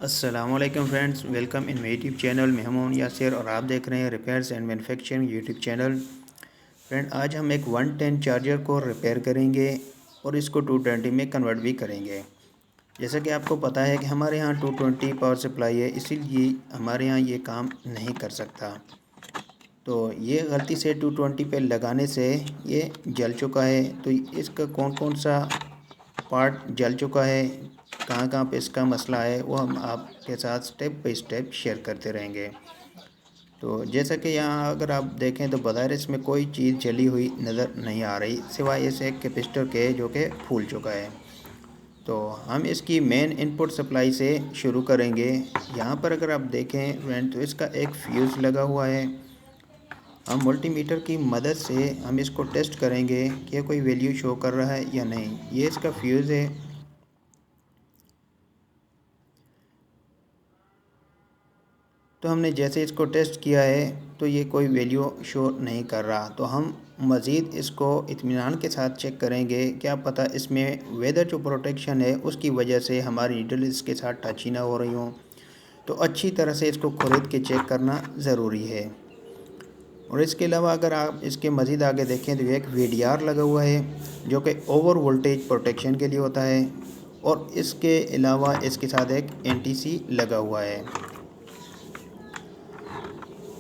अस्सलामुअलैकुम friends, welcome in my YouTube channel. मैं हूं यासिर और आप देख रहे हैं repairs and manufacturing YouTube channel. Friend, आज हम एक 110 चार्जर को रिपेयर करेंगे और इसको 220 में कन्वर्ट भी करेंगे। जैसा कि आपको पता है कि हमारे यहाँ 220 पावर सप्लाई है, इसीलिए हमारे यहाँ ये काम नहीं कर सकता। तो ये गलती से 220 पे लगाने से ये जल चुका है। तो इसका कौन कौन सा पार्ट जल चुका है, कहाँ कहाँ पे इसका मसला है, वो हम आपके साथ स्टेप बाय स्टेप शेयर करते रहेंगे। तो जैसा कि यहाँ अगर आप देखें तो बाहर इसमें कोई चीज़ जली हुई नज़र नहीं आ रही, सिवाय इस एक कैपेसिटर के जो कि फूल चुका है। तो हम इसकी मेन इनपुट सप्लाई से शुरू करेंगे। यहाँ पर अगर आप देखें फ्रेंड, तो इसका एक फ्यूज़ लगा हुआ है। हम मल्टीमीटर की मदद से हम इसको टेस्ट करेंगे कि कोई वैल्यू शो कर रहा है या नहीं। ये इसका फ्यूज़ है। तो हमने जैसे इसको टेस्ट किया है तो ये कोई वैल्यू शो नहीं कर रहा। तो हम मज़ीद इसको इत्मीनान के साथ चेक करेंगे, क्या पता इसमें वेदर जो प्रोटेक्शन है उसकी वजह से हमारी नीडल इसके साथ टच ही ना हो रही हो। तो अच्छी तरह से इसको खुरीद के चेक करना ज़रूरी है। और इसके अलावा अगर आप इसके मज़ीद आगे देखें तो एक VDR लगा हुआ है जो कि ओवर वोल्टेज प्रोटेक्शन के लिए होता है। और इसके अलावा इसके साथ एक NTC लगा हुआ है।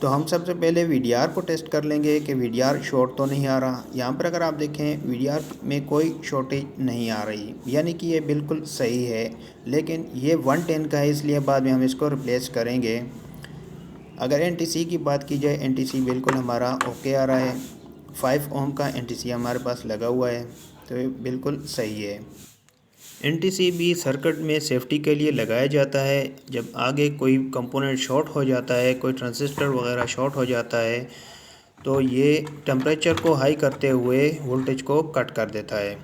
तो हम सबसे पहले VDR को टेस्ट कर लेंगे कि VDR शॉर्ट तो नहीं आ रहा। यहाँ पर अगर आप देखें VDR में कोई शॉर्टेज नहीं आ रही, यानी कि ये बिल्कुल सही है। लेकिन ये 110 का है, इसलिए बाद में हम इसको रिप्लेस करेंगे। अगर NTC की बात की जाए, NTC बिल्कुल हमारा ओके आ रहा है। 5 ओम का NTC हमारे पास लगा हुआ है, तो ये बिल्कुल सही है। NTC भी सर्किट में सेफ्टी के लिए लगाया जाता है। जब आगे कोई कंपोनेंट शॉर्ट हो जाता है, कोई ट्रांजिस्टर वगैरह शॉर्ट हो जाता है, तो ये टेम्परेचर को हाई करते हुए वोल्टेज को कट कर देता है।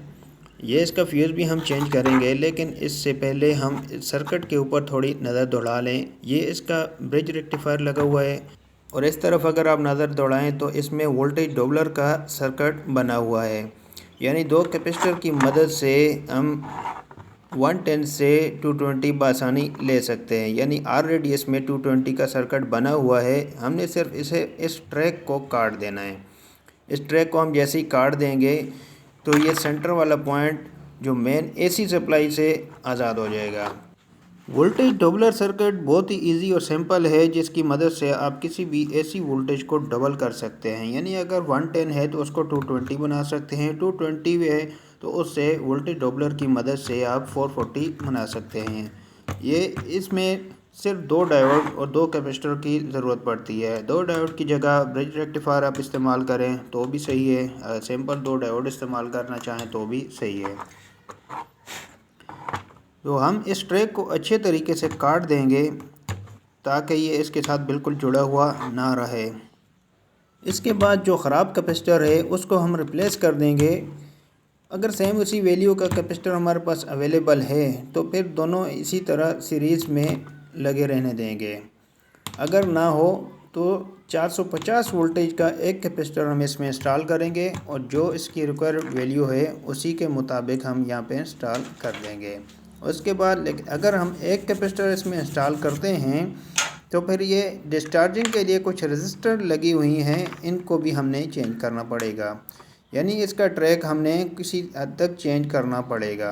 ये इसका फ्यूज़ भी हम चेंज करेंगे, लेकिन इससे पहले हम इस सर्किट के ऊपर थोड़ी नज़र दौड़ा लें। ये इसका ब्रिज रेक्टिफायर लगा हुआ है और इस तरफ अगर आप नज़र दौड़ाएं तो इसमें वोल्टेज डबलर का सर्किट बना हुआ है। यानी दो कैपेसिटर की मदद से हम 110 से 220 बआसानी ले सकते हैं। यानी आर रेडियस में 220 का सर्किट बना हुआ है। हमने सिर्फ इस ट्रैक को काट देना है। इस ट्रैक को हम जैसे ही काट देंगे तो ये सेंटर वाला पॉइंट जो मेन AC सप्लाई से आज़ाद हो जाएगा। वोल्टेज डबलर सर्किट बहुत ही इजी और सिंपल है, जिसकी मदद से आप किसी भी AC वोल्टेज को डबल कर सकते हैं। यानी अगर 110 है तो उसको 220 बना सकते हैं, 220 है तो उससे वोल्टेज डबलर की मदद से आप 440 बना सकते हैं। ये इसमें सिर्फ 2 डायोड और 2 कैपेसिटर की ज़रूरत पड़ती है। 2 डायोड की जगह ब्रिज रेक्टिफायर आप इस्तेमाल करें तो भी सही है। सिंपल 2 डायोड इस्तेमाल करना चाहें तो भी सही है। तो हम इस ट्रैक को अच्छे तरीके से काट देंगे ताकि ये इसके साथ बिल्कुल जुड़ा हुआ ना रहे। इसके बाद जो ख़राब कैपेसिटर है उसको हम रिप्लेस कर देंगे। अगर सेम उसी वैल्यू का कैपेसिटर हमारे पास अवेलेबल है तो फिर दोनों इसी तरह सीरीज़ में लगे रहने देंगे। अगर ना हो तो 450 वोल्टेज का एक कैपेसिटर हम इसमें इंस्टॉल करेंगे और जो इसकी रिक्वायर्ड वैल्यू है उसी के मुताबिक हम यहाँ पे इंस्टॉल कर देंगे। उसके बाद लेकिन अगर हम एक कैपेसिटर इसमें इंस्टॉल करते हैं तो फिर ये डिस्चार्जिंग के लिए कुछ रजिस्टर लगी हुई हैं, इनको भी हमने चेंज करना पड़ेगा। यानी इसका ट्रैक हमने किसी हद तक चेंज करना पड़ेगा।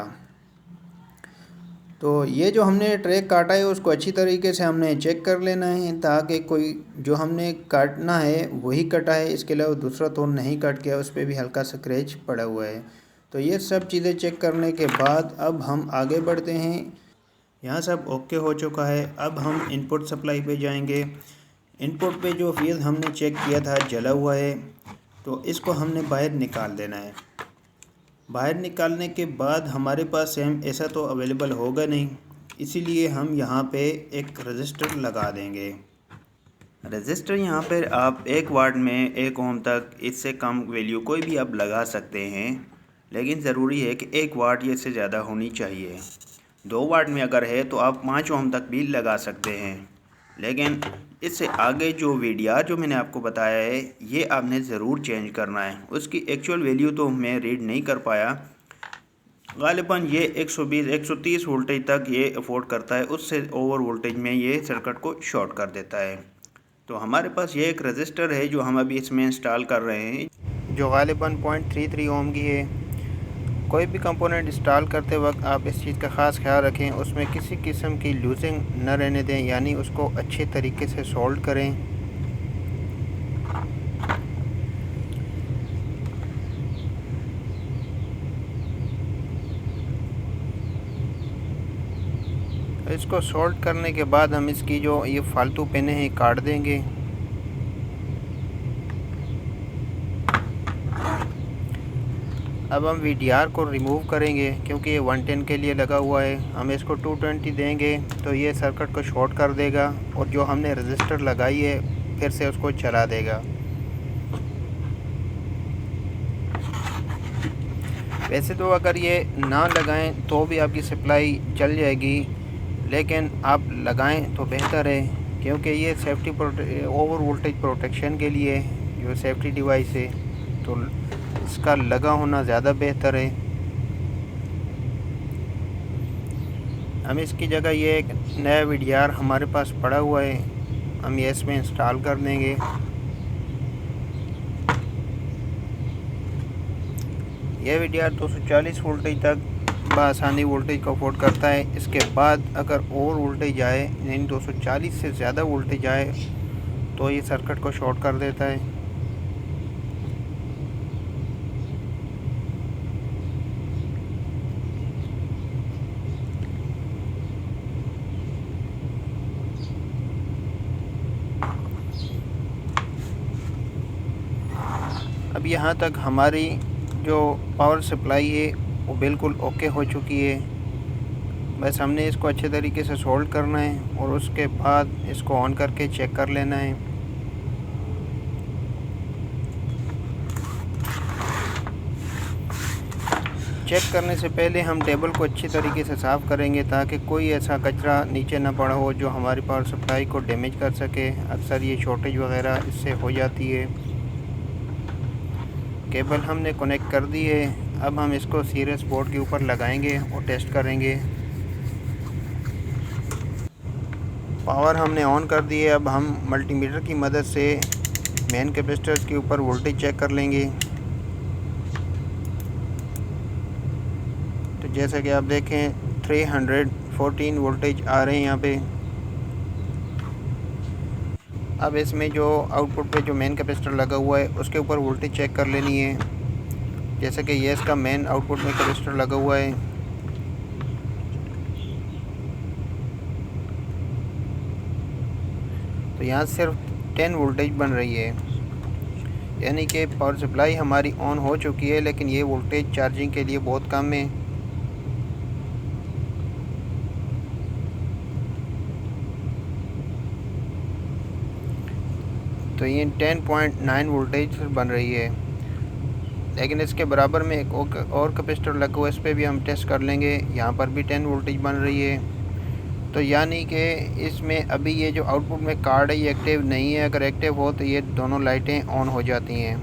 तो ये जो हमने ट्रैक काटा है उसको अच्छी तरीके से हमने चेक कर लेना है ताकि कोई जो हमने काटना है वही कटा है, इसके अलावा दूसरा तो नहीं कट गया, उस पर भी हल्का सा स्क्रैच पड़ा हुआ है। तो ये सब चीज़ें चेक करने के बाद अब हम आगे बढ़ते हैं। यहाँ सब ओके हो चुका है। अब हम इनपुट सप्लाई पे जाएंगे। इनपुट पे जो फ्यूज़ हमने चेक किया था जला हुआ है, तो इसको हमने बाहर निकाल देना है। बाहर निकालने के बाद हमारे पास सेम ऐसा तो अवेलेबल होगा नहीं, इसीलिए हम यहाँ पे एक रजिस्टर लगा देंगे। रजिस्टर यहाँ पर आप 1 वाट में 1 ओम तक, इससे कम वैल्यू कोई भी आप लगा सकते हैं, लेकिन ज़रूरी है कि 1 वाट या इससे ज़्यादा होनी चाहिए। 2 वाट में अगर है तो आप 5 ओम तक भी लगा सकते हैं। लेकिन इससे आगे जो VDR जो मैंने आपको बताया है ये आपने ज़रूर चेंज करना है। उसकी एक्चुअल वैल्यू तो मैं रीड नहीं कर पाया, ग़ालिबन ये 120-130 वोल्टेज तक ये अफोर्ड करता है, उससे ओवर वोल्टेज में ये सर्किट को शॉर्ट कर देता है। तो हमारे पास ये एक रजिस्टर है जो हम अभी इसमें इंस्टॉल कर रहे हैं, जो ग़ालिबन 0.33 ओम की है। कोई भी कंपोनेंट इंस्टॉल करते वक्त आप इस चीज़ का ख़ास ख्याल रखें, उसमें किसी किस्म की लूजिंग न रहने दें, यानी उसको अच्छे तरीके से सोल्ड करें। इसको सोल्ड करने के बाद हम इसकी जो ये फालतू पिनें हैं काट देंगे। अब हम VDR को रिमूव करेंगे क्योंकि ये 110 के लिए लगा हुआ है। हम इसको 220 देंगे तो ये सर्किट को शॉर्ट कर देगा और जो हमने रजिस्टर लगाई है फिर से उसको चला देगा। वैसे तो अगर ये ना लगाएं तो भी आपकी सप्लाई चल जाएगी, लेकिन आप लगाएं तो बेहतर है क्योंकि ये सेफ्टी ओवर वोल्टेज प्रोटेक्शन के लिए जो सेफ्टी डिवाइस है तो इसका लगा होना ज़्यादा बेहतर है। हम इसकी जगह ये एक नया VDR हमारे पास पड़ा हुआ है, हम ये इसमें इंस्टॉल कर देंगे। यह VDR 240 वोल्टेज तक बआसानी वोल्टेज को अफोर्ड करता है। इसके बाद अगर ओवर वोल्टेज आए यानी 240 से ज़्यादा वोल्टेज आए तो ये सर्किट को शॉर्ट कर देता है। अब यहाँ तक हमारी जो पावर सप्लाई है वो बिल्कुल ओके हो चुकी है। बस हमने इसको अच्छे तरीके से सोल्ड करना है और उसके बाद इसको ऑन करके चेक कर लेना है। चेक करने से पहले हम टेबल को अच्छी तरीके से साफ़ करेंगे ताकि कोई ऐसा कचरा नीचे ना पड़ा हो जो हमारी पावर सप्लाई को डैमेज कर सके। अक्सर ये शॉर्टेज वगैरह इससे हो जाती है। केबल हमने कनेक्ट कर दी है। अब हम इसको सीरियस बोर्ड के ऊपर लगाएंगे और टेस्ट करेंगे। पावर हमने ऑन कर दी है। अब हम मल्टीमीटर की मदद से मेन कैपेसिटर के ऊपर वोल्टेज चेक कर लेंगे। तो जैसा कि आप देखें 314 वोल्टेज आ रहे हैं यहाँ पे। अब इसमें जो आउटपुट पे जो मेन कैपेसिटर लगा हुआ है उसके ऊपर वोल्टेज चेक कर लेनी है। जैसे कि ये इसका मेन आउटपुट में कैपेसिटर लगा हुआ है। तो यहाँ सिर्फ 10 वोल्टेज बन रही है, यानी कि पावर सप्लाई हमारी ऑन हो चुकी है, लेकिन ये वोल्टेज चार्जिंग के लिए बहुत कम है। तो ये 10.9 वोल्टेज बन रही है, लेकिन इसके बराबर में एक और कैपेसिटर लगा हुआ है, इस पर भी हम टेस्ट कर लेंगे। यहाँ पर भी 10 वोल्टेज बन रही है। तो यानी कि इसमें अभी ये जो आउटपुट में कार्ड है ये एक्टिव नहीं है। अगर एक्टिव हो तो ये दोनों लाइटें ऑन हो जाती हैं,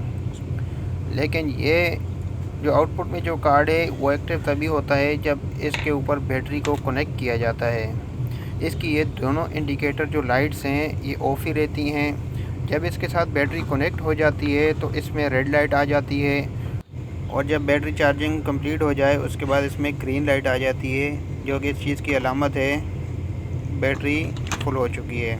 लेकिन ये जो आउटपुट में जो कार्ड है वो एक्टिव तभी होता है जब इसके ऊपर बैटरी को कनेक्ट किया जाता है। इसकी ये दोनों इंडिकेटर जो लाइट्स हैं ये ऑफ ही रहती हैं। जब इसके साथ बैटरी कनेक्ट हो जाती है तो इसमें रेड लाइट आ जाती है, और जब बैटरी चार्जिंग कंप्लीट हो जाए उसके बाद इसमें ग्रीन लाइट आ जाती है, जो कि इस चीज़ की अलामत है बैटरी फुल हो चुकी है।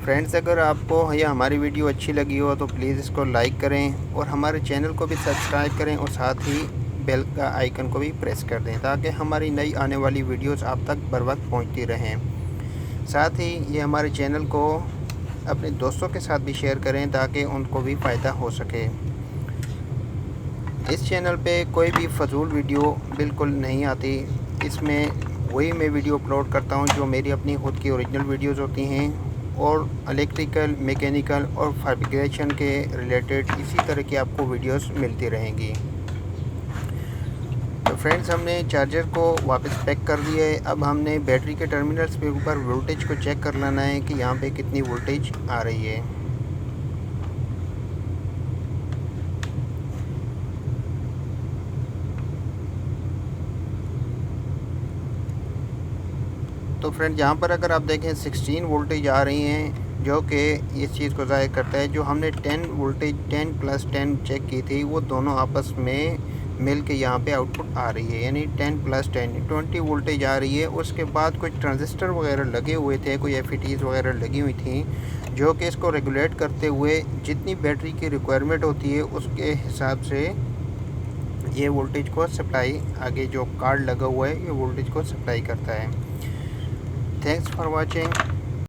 फ्रेंड्स, अगर आपको यह हमारी वीडियो अच्छी लगी हो तो प्लीज़ इसको लाइक करें और हमारे चैनल को भी सब्सक्राइब करें और साथ ही बेल का आइकन को भी प्रेस कर दें ताकि हमारी नई आने वाली वीडियोस आप तक बर वक्त पहुँचती रहें। साथ ही ये हमारे चैनल को अपने दोस्तों के साथ भी शेयर करें ताकि उनको भी फ़ायदा हो सके। इस चैनल पे कोई भी फजूल वीडियो बिल्कुल नहीं आती। इसमें वही मैं वीडियो अपलोड करता हूँ जो मेरी अपनी खुद की ओरिजिनल वीडियोस होती हैं, और इलेक्ट्रिकल, मैकेनिकल और फैब्रिकेशन के रिलेटेड इसी तरह की आपको वीडियोस मिलती रहेंगी। तो फ्रेंड्स, हमने चार्जर को वापस पैक कर दिया है। अब हमने बैटरी के टर्मिनल्स पे ऊपर वोल्टेज को चेक कर लेना है कि यहाँ पे कितनी वोल्टेज आ रही है। तो फ्रेंड यहाँ पर अगर आप देखें 16 वोल्टेज आ रही हैं, जो कि इस चीज़ को ज़ाहिर करता है। जो हमने 10 वोल्टेज 10 प्लस 10 चेक की थी, वो दोनों आपस में मिल के यहाँ पे आउटपुट आ रही है, यानी 10 प्लस 10 20 वोल्टेज आ रही है। उसके बाद कुछ ट्रांजिस्टर वगैरह लगे हुए थे, कोई एफईटीज़ वगैरह लगी हुई थी, जो कि इसको रेगुलेट करते हुए जितनी बैटरी की रिक्वायरमेंट होती है उसके हिसाब से ये वोल्टेज को सप्लाई, आगे जो कार्ड लगा हुआ है ये वोल्टेज को सप्लाई करता है। Thanks for watching.